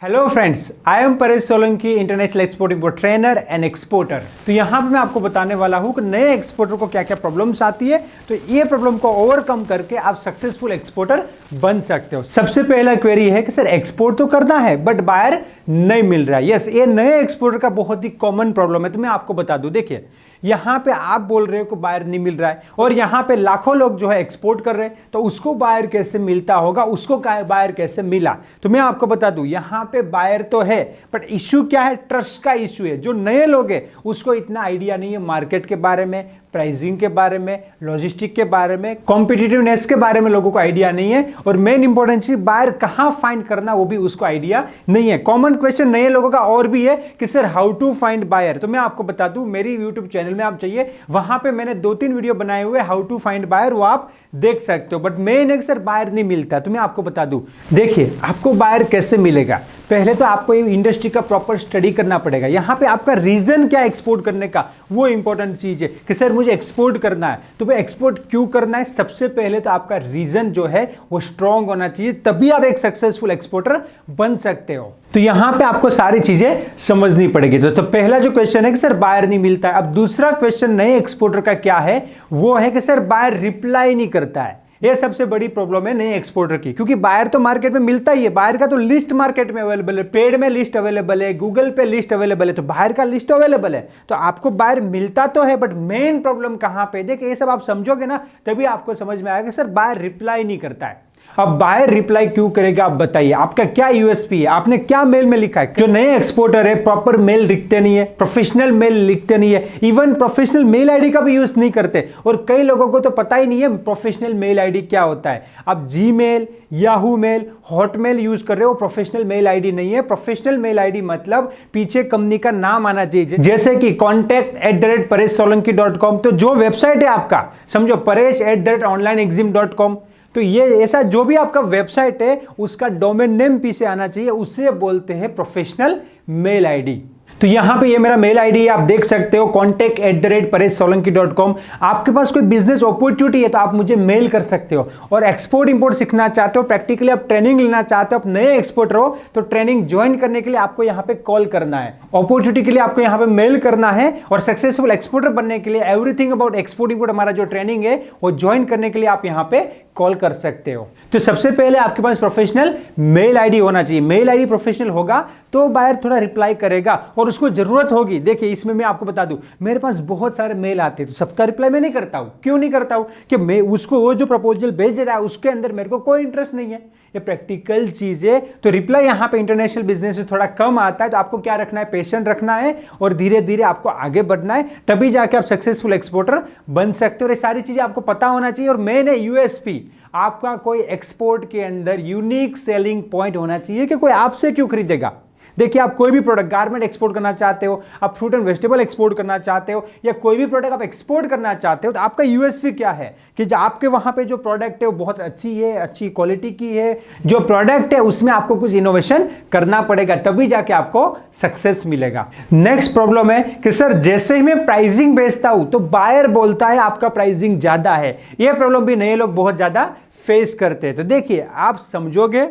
Hello friends, I am Paresh Solanki, international export import trainer and exporter. तो यहाँ पे मैं आपको बताने वाला हूँ कि नए एक्सपोर्टर को क्या क्या प्रॉब्लम्स आती है, तो ये प्रॉब्लम को ओवरकम करके आप सक्सेसफुल एक्सपोर्टर बन सकते हो। सबसे पहला क्वेरी है कि सर एक्सपोर्ट तो करना है बट बायर नहीं मिल रहा है। यस, ये नए एक्सपोर्टर का बहुत ही कॉमन प्रॉब्लम है। तो मैं आपको बता दूं, देखिए यहाँ पे आप बोल रहे हो कि बायर नहीं मिल रहा है और यहाँ पे लाखों लोग जो है एक्सपोर्ट कर रहे हैं, तो उसको बायर कैसे मिलता होगा, उसको बायर कैसे मिला। तो मैं आपको बता दूं, यहाँ पे बायर तो है बट इश्यू क्या है, ट्रस्ट का इश्यू है। जो नए लोग हैं उसको इतना आइडिया नहीं है मार्केट के बारे में, प्राइसिंग के बारे में, लॉजिस्टिक के बारे में, कॉम्पिटिटिवनेस के बारे में लोगों को आइडिया नहीं है। और मेन इंपॉर्टेंट चीज, बायर कहां फाइंड करना वो भी उसको आइडिया नहीं है। कॉमन क्वेश्चन नए लोगों का और भी है कि sir how to find buyer. तो मैं आपको बता दूं, मेरी यूट्यूब चैनल में आप चाहिए, वहां पे मैंने 2-3 वीडियो बनाए हुए हाउ टू फाइंड बायर, वो आप देख सकते हो। बट मेन है सर बायर नहीं मिलता। तो मैं आपको बता दूं, देखिए आपको बायर कैसे मिलेगा। पहले तो आपको इंडस्ट्री का प्रॉपर स्टडी करना पड़ेगा। यहां पे आपका रीजन क्या एक्सपोर्ट करने का, वो इंपॉर्टेंट चीज है कि सर मुझे एक्सपोर्ट करना है। तो भाई एक्सपोर्ट क्यों करना है, सबसे पहले तो आपका रीजन जो है वो स्ट्रांग होना चाहिए, तभी आप एक सक्सेसफुल एक्सपोर्टर बन सकते हो। तो यहां पे आपको सारी चीजें समझनी पड़ेगी। दोस्तों पहला जो क्वेश्चन है कि सर बायर नहीं मिलता है। अब दूसरा क्वेश्चन नए एक्सपोर्टर का क्या है, वो है कि सर बायर रिप्लाई नहीं करता है। ये सबसे बड़ी प्रॉब्लम है नए एक्सपोर्टर की, क्योंकि बायर तो मार्केट में मिलता ही है। बायर का तो लिस्ट मार्केट में अवेलेबल है, पेड में लिस्ट अवेलेबल है, गूगल पे लिस्ट अवेलेबल है, तो बायर का लिस्ट अवेलेबल है। तो आपको बायर मिलता तो है बट मेन प्रॉब्लम कहां पे, देखिए ये सब आप समझोगे ना तभी आपको समझ में आएगा सर बायर रिप्लाई नहीं करता है। अब बायर रिप्लाई क्यों करेगा आप बताइए, आपका क्या यूएसपी है, आपने क्या मेल में लिखा है। जो नए एक्सपोर्टर है प्रॉपर मेल लिखते नहीं है, प्रोफेशनल मेल लिखते नहीं है, इवन प्रोफेशनल मेल आईडी का भी यूज नहीं करते। और कई लोगों को तो पता ही नहीं है प्रोफेशनल मेल आईडी क्या होता है। आप Gmail, Yahoo mail, Hotmail use कर रहे हो, प्रोफेशनल मेल आईडी नहीं है। प्रोफेशनल मेल आईडी मतलब पीछे कंपनी का नाम आना चाहिए, जैसे कि contact@pareshsolanki.com। तो जो वेबसाइट है आपका, समझो paresh@onlineexam.com, तो ये ऐसा जो भी आपका वेबसाइट है उसका डोमेन नेम पीछे आना चाहिए, उससे बोलते हैं प्रोफेशनल मेल आईडी। तो यहां पे ये मेरा मेल आईडी है, आप देख सकते हो contact@pareshsolanki.com। आपके पास कोई बिजनेस अपॉर्चुनिटी है तो आप मुझे मेल कर सकते हो। और एक्सपोर्ट इंपोर्ट सीखना चाहते हो, प्रैक्टिकली आप ट्रेनिंग लेना चाहते हो, आप नए एक्सपोर्टर हो, तो ट्रेनिंग ज्वाइन करने के लिए आपको यहां पे कॉल करना है, अपॉर्चुनिटी के लिए आपको यहां पे मेल करना है। और सक्सेसफुल एक्सपोर्टर बनने के लिए एवरीथिंग अबाउट एक्सपोर्ट इंपोर्ट हमारा जो ट्रेनिंग है वो ज्वाइन करने के लिए आप यहां पे कॉल कर सकते हो। तो सबसे पहले आपके पास प्रोफेशनल मेल आईडी होना चाहिए। मेल आईडी प्रोफेशनल होगा तो बायर थोड़ा रिप्लाई करेगा और उसको जरूरत होगी। देखिए इसमें मैं आपको बता दूं, मेरे पास बहुत सारे मेल आते हैं तो सबका रिप्लाई मैं नहीं करता हूं। क्यों नहीं करता हूं कि मैं उसको वो जो प्रपोजल भेज रहा है उसके अंदर मेरे को कोई इंटरेस्ट नहीं है, ये प्रैक्टिकल चीज है। तो रिप्लाई यहां पे इंटरनेशनल बिजनेस में थोड़ा कम आता है। तो आपको क्या रखना है, पेशेंट रखना है और धीरे धीरे आपको आगे बढ़ना है, तभी जाके आप सक्सेसफुल एक्सपोर्टर बन सकते हो। और ये सारी चीजें आपको पता होना चाहिए। और मेन है यूएसपी, आपका कोई एक्सपोर्ट के अंदर यूनिक सेलिंग पॉइंट होना चाहिए कि कोई आपसे क्यों खरीदेगा। देखिए आप कोई भी प्रोडक्ट, गारमेंट एक्सपोर्ट करना चाहते हो, आप फ्रूट एंड वेजिटेबल एक्सपोर्ट करना चाहते हो, या कोई भी प्रोडक्ट आप एक्सपोर्ट करना चाहते हो, तो आपका यूएसपी क्या है कि जो आपके वहां पे जो प्रोडक्ट है वो बहुत अच्छी है, अच्छी क्वालिटी की है। जो प्रोडक्ट है उसमें आपको कुछ इनोवेशन करना पड़ेगा, तभी जाके आपको सक्सेस मिलेगा। नेक्स्ट प्रॉब्लम है कि सर जैसे ही मैं प्राइसिंग बेचता हूं तो बायर बोलता है आपका प्राइसिंग ज्यादा है। यह प्रॉब्लम भी नए लोग बहुत ज्यादा फेस करते हैं। तो देखिए आप समझोगे,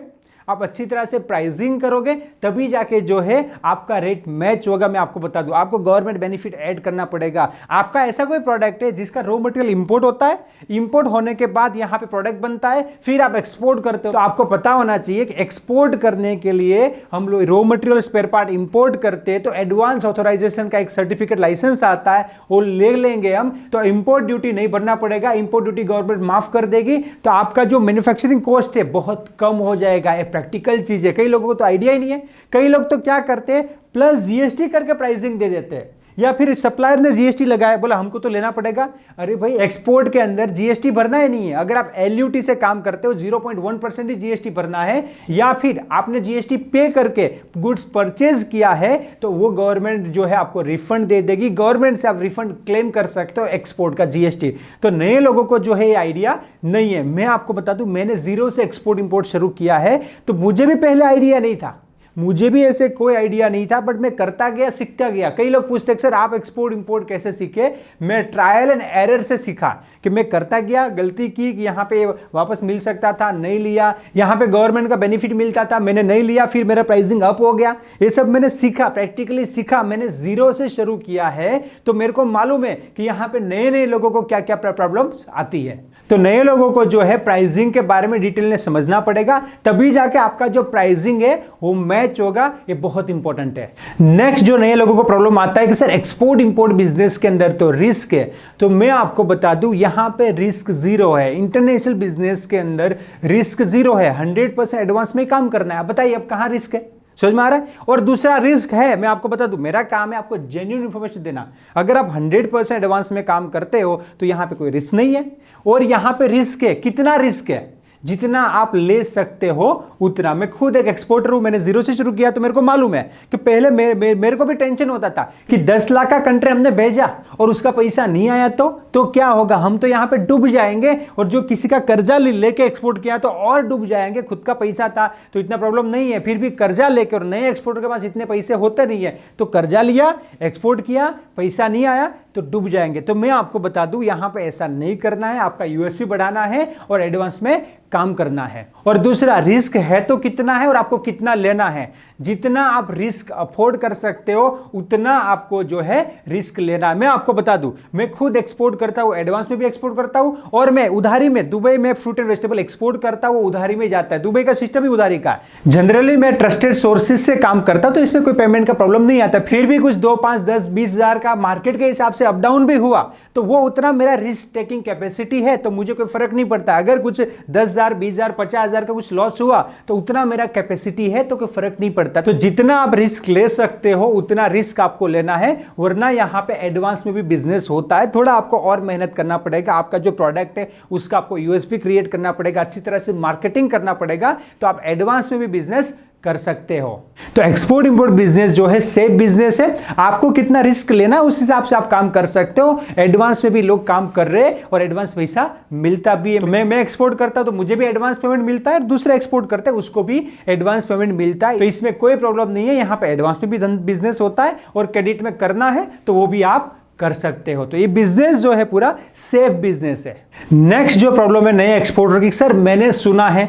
आप अच्छी तरह से प्राइसिंग करोगे तभी जाके जो है आपका रेट मैच होगा। मैं आपको बता दूं, आपको गवर्नमेंट बेनिफिट ऐड करना पड़ेगा। आपका ऐसा कोई प्रोडक्ट है जिसका रॉ मटेरियल इंपोर्ट होता है, इंपोर्ट होने के बाद यहां पे प्रोडक्ट बनता है, फिर आप एक्सपोर्ट करते हो, तो आपको पता होना चाहिए कि एक्सपोर्ट करने के लिए हम लोग raw material spare part import करते हैं तो एडवांस ऑथराइजेशन का एक सर्टिफिकेट लाइसेंस आता है, वो ले लेंगे हम, तो इंपोर्ट ड्यूटी नहीं भरना पड़ेगा, इंपोर्ट ड्यूटी गवर्नमेंट माफ कर देगी। तो आपका जो मैन्युफैक्चरिंग कॉस्ट है बहुत कम हो जाएगा। प्रैक्टिकल चीज है, कई लोगों को तो आइडिया ही नहीं है। कई लोग तो क्या करते हैं, प्लस जीएसटी करके प्राइसिंग दे देते हैं, या फिर सप्लायर ने जीएसटी लगाया, बोला हमको तो लेना पड़ेगा। अरे भाई एक्सपोर्ट के अंदर जीएसटी भरना ही नहीं है। अगर आप एलयूटी से काम करते हो 0.1% ही जीएसटी भरना है, या फिर आपने जीएसटी पे करके गुड्स परचेज किया है तो वो गवर्नमेंट जो है आपको रिफंड दे देगी। गवर्नमेंट से आप रिफंड क्लेम कर सकते हो एक्सपोर्ट का जीएसटी। तो नए लोगों को जो है ये आइडिया नहीं है। मैं आपको बता दूं, मैंने जीरो से एक्सपोर्ट इंपोर्ट शुरू किया है तो मुझे भी पहले आइडिया नहीं था। मुझे भी ऐसे कोई आइडिया नहीं था, बट मैं करता गया, सीखता गया। कई लोग पूछते हैं सर आप एक्सपोर्ट इंपोर्ट कैसे सीखे? मैं ट्रायल एंड एरर से सीखा कि मैं करता गया, गलती की कि यहाँ पे वापस मिल सकता था, नहीं लिया, यहाँ पे गवर्नमेंट का बेनिफिट मिलता था, मैंने नहीं लिया, फिर मेरा प्राइसिंग अप हो गया। ये सब मैंने सीखा, प्रैक्टिकली सीखा, मैंने जीरो से शुरू किया है। तो मेरे को मालूम है कि यहाँ पे नए नए लोगों को क्या क्या प्रॉब्लम आती है। तो नए लोगों को जो है प्राइसिंग के बारे में डिटेल में समझना पड़ेगा, तभी जाके आपका जो प्राइसिंग है वो मैच होगा। ये बहुत इंपॉर्टेंट है। नेक्स्ट जो नए लोगों को प्रॉब्लम आता है कि सर एक्सपोर्ट इंपोर्ट बिजनेस के अंदर तो रिस्क है, तो मैं आपको बता दूं यहां पे रिस्क जीरो है। इंटरनेशनल बिजनेस के अंदर रिस्क जीरो है, 100% एडवांस में काम करना है। आप बताइए अब कहां रिस्क है? समझ में आ रहा है? और दूसरा रिस्क है, मैं आपको बता दूं, मेरा काम है आपको जेन्युइन इंफॉर्मेशन देना। अगर आप 100% एडवांस में काम करते हो तो यहां पे कोई रिस्क नहीं है। और यहां पे रिस्क है, कितना रिस्क है? जितना आप ले सकते हो उतना। मैं खुद एक एक्सपोर्टर हूं, मैंने जीरो से शुरू किया, तो मेरे को मालूम है कि पहले मेरे को भी टेंशन होता था कि 10 लाख का कंट्री हमने भेजा और उसका पैसा नहीं आया तो क्या होगा? हम तो यहां पे डूब जाएंगे। और जो किसी का कर्जा लेके एक्सपोर्ट किया तो और डूब जाएंगे। खुद का पैसा था तो इतना प्रॉब्लम नहीं है, फिर भी कर्जा लेके, और नए एक्सपोर्टर के पास इतने पैसे होते नहीं है, तो कर्जा लिया, एक्सपोर्ट किया, पैसा नहीं आया तो डूब जाएंगे। तो मैं आपको बता दूं यहां पे ऐसा नहीं करना है, आपका यूएसपी बढ़ाना है और एडवांस में काम करना है। और दूसरा, रिस्क है तो कितना है और आपको कितना लेना है। जितना आप रिस्क अफोर्ड कर सकते हो उतना आपको जो है रिस्क लेना है। मैं आपको बता दूं, मैं खुद एक्सपोर्ट करता हूं, एडवांस में भी एक्सपोर्ट करता हूं, और मैं उधारी में, दुबई में फ्रूट एंड वेजिटेबल एक्सपोर्ट करता हूं, उधारी में जाता है। दुबई का सिस्टम ही उधारी का है। जनरली मैं ट्रस्टेड सोर्सेज से काम करता हूं, तो इसमें कोई पेमेंट का प्रॉब्लम नहीं आता। फिर भी कुछ 2, 5, 10, 20 हजार का मार्केट के हिसाब से अप डाउन भी हुआ तो वो उतना मेरा रिस्क टेकिंग कैपेसिटी है, तो मुझे कोई फर्क नहीं पड़ता। अगर कुछ 10,000, 20,000, 50,000 का कुछ लॉस हुआ तो उतना मेरा कैपेसिटी है, तो कोई फर्क नहीं पड़ता। तो जितना आप रिस्क ले सकते हो उतना रिस्क आपको लेना है, वरना यहां पे एडवांस में भी बिजनेस होता है। थोड़ा आपको और मेहनत करना पड़ेगा, आपका जो प्रोडक्ट है उसका आपको यूएसपी क्रिएट करना पड़ेगा, अच्छी तरह से मार्केटिंग करना पड़ेगा, तो आप एडवांस में भी बिजनेस कर सकते हो। तो एक्सपोर्ट इंपोर्ट बिजनेस जो है सेफ बिजनेस है। आपको कितना रिस्क लेना है उस हिसाब से आप काम कर सकते हो। एडवांस में भी लोग काम कर रहे हैं और एडवांस पैसा मिलता भी है। तो मैं एक्सपोर्ट करता हूं तो मुझे भी एडवांस पेमेंट मिलता है, और दूसरे एक्सपोर्ट करते हैं उसको भी एडवांस पेमेंट मिलता है। तो इसमें कोई प्रॉब्लम नहीं है। यहां पर एडवांस में भी बिजनेस होता है और क्रेडिट में करना है तो वो भी आप कर सकते हो। तो ये बिजनेस जो है पूरा सेफ बिजनेस है। नेक्स्ट जो प्रॉब्लम है नए एक्सपोर्टर की, सर मैंने सुना है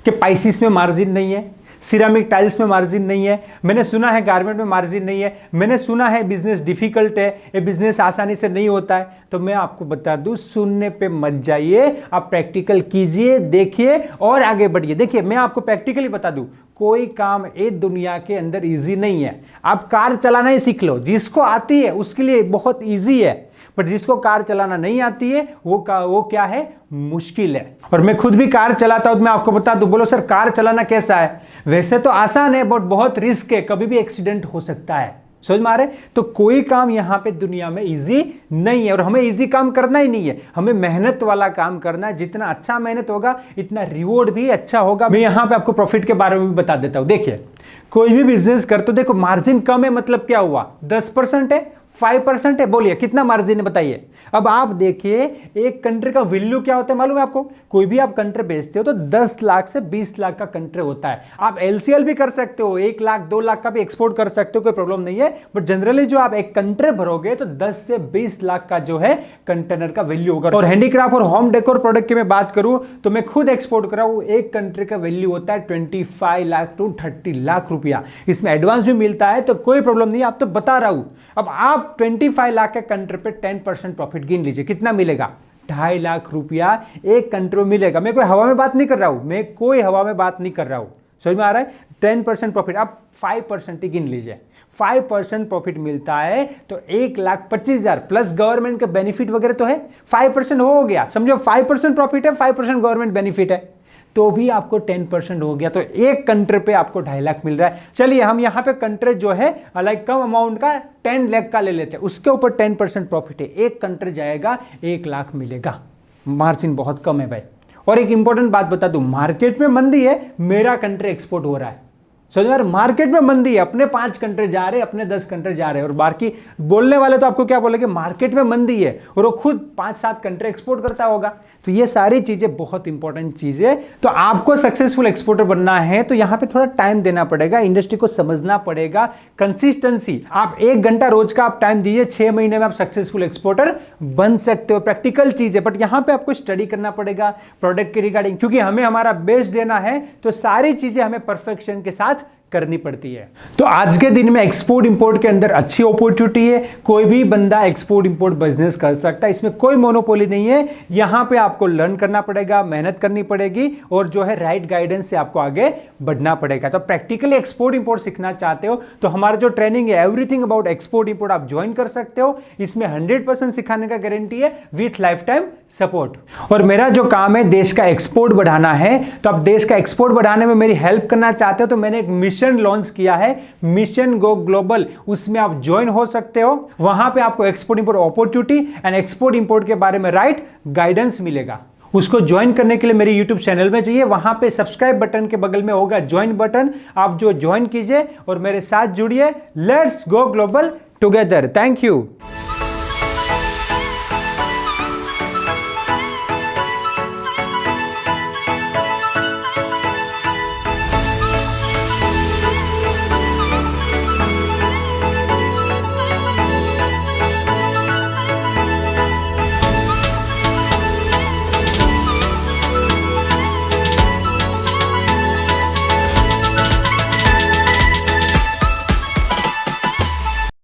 कि पाइसिस में मार्जिन नहीं है, सिरामिक टाइल्स में मार्जिन नहीं है, मैंने सुना है गारमेंट में मार्जिन नहीं है, मैंने सुना है बिजनेस डिफिकल्ट है, ये बिजनेस आसानी से नहीं होता है। तो मैं आपको बता दूं, सुनने पे मत जाइए, आप प्रैक्टिकल कीजिए, देखिए और आगे बढ़िए। देखिए मैं आपको प्रैक्टिकली बता दूं, कोई काम ए दुनिया के अंदर इजी नहीं है। आप कार चलाना ही सीख लो, जिसको आती है उसके लिए बहुत इजी है, पर जिसको कार चलाना नहीं आती है वो क्या है, मुश्किल है। और मैं खुद भी कार चलाता हूं, मैं आपको बता दूं, बोलो सर कार चलाना कैसा है? वैसे तो आसान है बट बहुत रिस्क है, कभी भी एक्सीडेंट हो सकता है। समझ में आ रहा है? तो कोई काम यहां पे दुनिया में इजी नहीं है, और हमें इजी काम करना ही नहीं है, हमें मेहनत वाला काम करना है। जितना अच्छा मेहनत होगा इतना रिवॉर्ड भी अच्छा होगा। मैं यहां पे आपको प्रॉफिट के बारे में भी बता देता हूं। देखिए कोई भी बिजनेस करते हो, देखो मार्जिन कम है मतलब क्या हुआ, 10% है, 5% है, बोलिए कितना मार्जिन है बताइए। अब आप देखिए एक कंट्री का वैल्यू क्या होता है मालूम है आपको? कोई भी आप कंट्री बेचते हो तो 10 लाख से 20 लाख का कंट्री होता है। आप एलसीएल भी कर सकते हो, 1 लाख 2 लाख का भी एक्सपोर्ट कर सकते हो, कोई प्रॉब्लम नहीं है। बट जनरली जो आप एक कंट्री भरोगे तो 10 से 20 लाख का जो है कंटेनर का वैल्यू होगा। और हैंडीक्राफ्ट और होम डेकोर प्रोडक्ट की मैं बात करूं तो मैं खुद एक्सपोर्ट कर रहा हूं, एक कंट्री का वैल्यू होता है 25 लाख टू 30 लाख रुपया। इसमें एडवांस भी मिलता है तो कोई प्रॉब्लम नहीं, आप तो बता रहा हूं। अब आप 25 लाख के कंट्री पे 10% प्रॉफिट गिन लीजिए, कितना मिलेगा? 2.5 लाख रुपया एक कंट्री में मिलेगा। मैं कोई हवा में बात नहीं कर रहा हूं, मैं कोई हवा में बात नहीं कर रहा हूं, समझ में आ रहा है? 10% प्रॉफिट, आप 5% ही गिन लीजिए, 5% प्रॉफिट मिलता है तो 1,25,000 प्लस गवर्नमेंट का बेनिफिट वगैरह तो है, 5% हो गया। समझो 5% प्रॉफिट है, 5% गवर्नमेंट बेनिफिट है, तो भी आपको 10% हो गया। तो एक कंट्री पे आपको 2.5 लाख मिल रहा है। चलिए हम यहां पे कंट्री जो है लाइक कम अमाउंट का 10 लाख का ले लेते हैं, उसके ऊपर 10% प्रॉफिट है, एक कंट्री जाएगा 1 लाख मिलेगा। मार्जिन बहुत कम है भाई। और एक इंपॉर्टेंट बात बता दूं, मार्केट में मंदी है, मेरा कंट्री एक्सपोर्ट हो रहा है। समझ यार, मार्केट में मंदी है, अपने 5 कंट्री जा रहे हैं, अपने 10 कंट्री जा रहे हैं, और बाकी बोलने वाले तो आपको क्या बोलेंगे, मार्केट में मंदी है और वो खुद 5-7 कंट्री एक्सपोर्ट करता होगा। तो ये सारी चीजें बहुत इंपॉर्टेंट चीज है। तो आपको सक्सेसफुल एक्सपोर्टर बनना है तो यहां पे थोड़ा टाइम देना पड़ेगा, इंडस्ट्री को समझना पड़ेगा, कंसिस्टेंसी। आप 1 घंटा रोज का आप टाइम दीजिए, 6 महीने में आप सक्सेसफुल एक्सपोर्टर बन सकते हो। प्रैक्टिकल चीज है, बट यहां पे आपको स्टडी करना पड़ेगा प्रोडक्ट के रिगार्डिंग, क्योंकि हमें हमारा बेस्ट देना है तो सारी चीजें हमें परफेक्शन के साथ करनी पड़ती है। तो आज के दिन में एक्सपोर्ट इंपोर्ट के अंदर अच्छी अपॉर्चुनिटी है, कोई भी बंदा एक्सपोर्ट इंपोर्ट बिजनेस कर सकता है, इसमें कोई मोनोपोली नहीं है। यहां पे आपको लर्न करना पड़ेगा, मेहनत करनी पड़ेगी और जो है राइट गाइडेंस से आपको आगे बढ़ना पड़ेगा। तो प्रैक्टिकली एक्सपोर्ट इंपोर्ट सीखना चाहते हो तो हमारा जो ट्रेनिंग है एवरीथिंग अबाउट एक्सपोर्ट इंपोर्ट आप ज्वाइन कर सकते हो। इसमें 100% सिखाने का गारंटी है विथ लाइफ टाइम सपोर्ट। और मेरा जो काम है देश का एक्सपोर्ट बढ़ाना है, तो आप देश का एक्सपोर्ट बढ़ाने में मेरी हेल्प करना चाहते हो तो मैंने एक मिशन लॉन्च किया है, मिशन गो ग्लोबल। उसमें आप ज्वाइन हो सकते हो। वहां पे आपको export import opportunity and export import के बारे में राइट गाइडेंस मिलेगा। उसको ज्वाइन करने के लिए मेरे YouTube चैनल में चाहिए, वहां पे सब्सक्राइब बटन के बगल में होगा ज्वाइन बटन, आप जो ज्वाइन कीजिए और मेरे साथ जुड़िए। Let's go global together. Thank you.